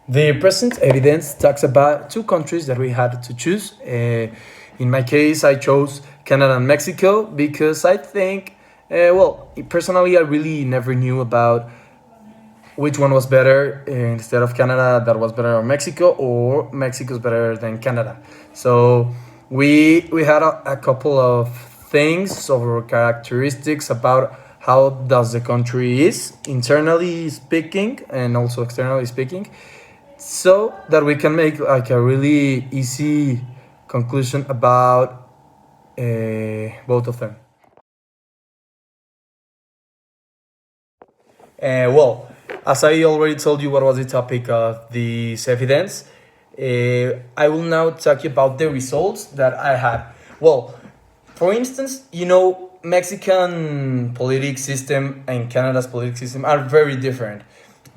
The present evidence talks about two countries that we had to choose. In my case, I chose Canada and Mexico because I think, personally, I really never knew about which one was better instead of Canada that was better or Mexico, or Mexico's better than Canada. So we had a couple of things or characteristics about how does the country is internally speaking and also externally speaking, so that we can make like a really easy conclusion about both of them. Well, as I already told you what was the topic of this evidence, I will now talk about the results that I had. Well, for instance, Mexican political system and Canada's political system are very different.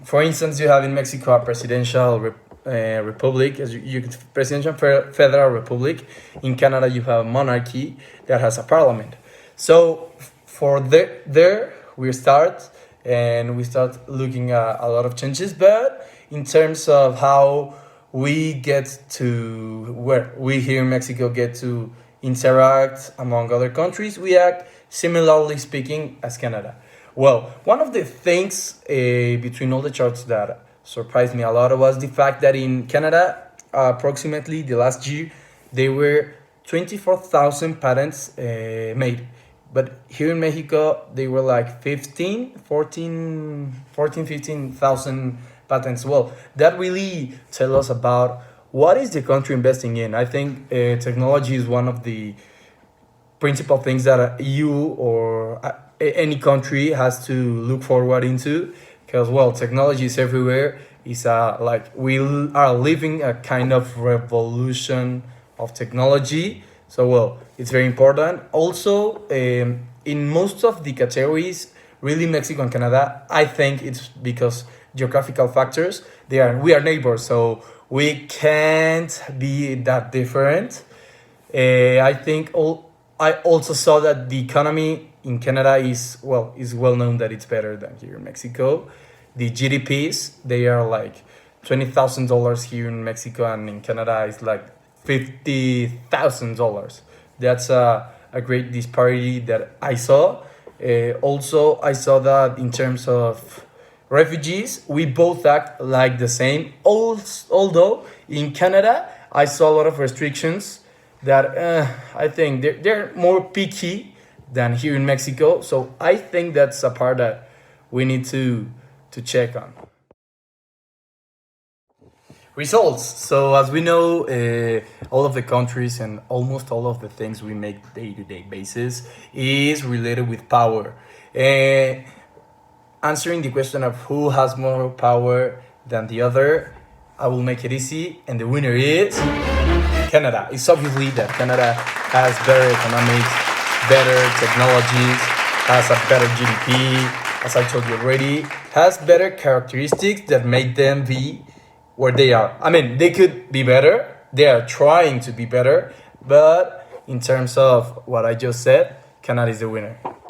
For instance, you have in Mexico a presidential republic, as you could presidential federal republic. In Canada, you have a monarchy that has a parliament. So for there we start, and we start looking at a lot of changes. But in terms of how we get to where we here in Mexico get to interact among other countries, we act similarly speaking as Canada. Well, one of the things between all the charts that surprised me a lot was the fact that in Canada, approximately the last year, there were 24,000 patents made. But here in Mexico, they were like 15,000 patents. Well, that really tell us about what is the country investing in. I think technology is one of the principal things that you or any country has to look forward into, because well, technology is everywhere. It's like we are living a kind of revolution of technology. So well, it's very important also. In most of the categories, really Mexico and Canada, I think it's because geographical factors. We are neighbors, so we can't be that different. I think I also saw that the economy in Canada is well known that it's better than here in Mexico. The GDPs, they are like $20,000 here in Mexico, and in Canada it's like $50,000. That's a great disparity that I saw. Also, I saw that in terms of refugees, we both act like the same. Although in Canada, I saw a lot of restrictions that I think they're more picky than here in Mexico. So I think that's a part that we need to check on. Results. So as we know, all of the countries and almost all of the things we make day-to-day basis is related with power. Uh, Answering the question of who has more power than the other, I will make it easy, and the winner is Canada. It's obviously that Canada has better economics, better technologies, has a better GDP, as I told you already, has better characteristics that make them be where they are. I mean, they could be better. They are trying to be better, but in terms of what I just said, Canada is the winner.